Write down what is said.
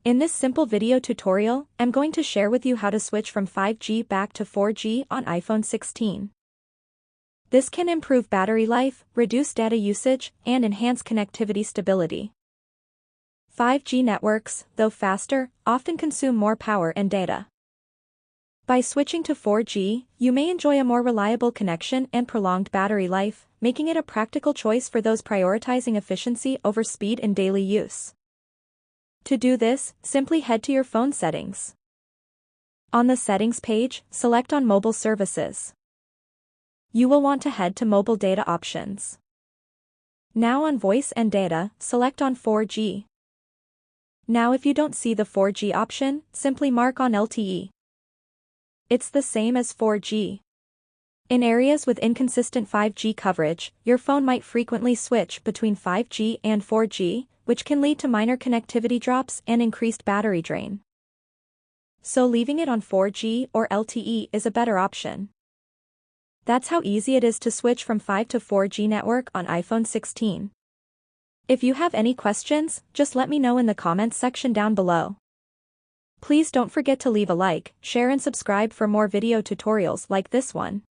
In this simple video tutorial, I'm going to share with you how to switch from 5G back to 4G on iPhone 16. This can improve battery life, reduce data usage, and enhance connectivity stability. 5G networks, though faster, often consume more power and data. By switching to 4G, you may enjoy a more reliable connection and prolonged battery life, making it a practical choice for those prioritizing efficiency over speed in daily use. To do this, simply head to your phone settings. On the settings page, select on Mobile Services. You will want to head to Mobile Data Options. Now on Voice and Data, select on 4G. Now if you don't see the 4G option, simply mark on LTE. It's the same as 4G. In areas with inconsistent 5G coverage, your phone might frequently switch between 5G and 4G, which can lead to minor connectivity drops and increased battery drain. So leaving it on 4G or LTE is a better option. That's how easy it is to switch from 5 to 4G network on iPhone 16. If you have any questions, just let me know in the comments section down below. Please don't forget to leave a like, share and subscribe for more video tutorials like this one.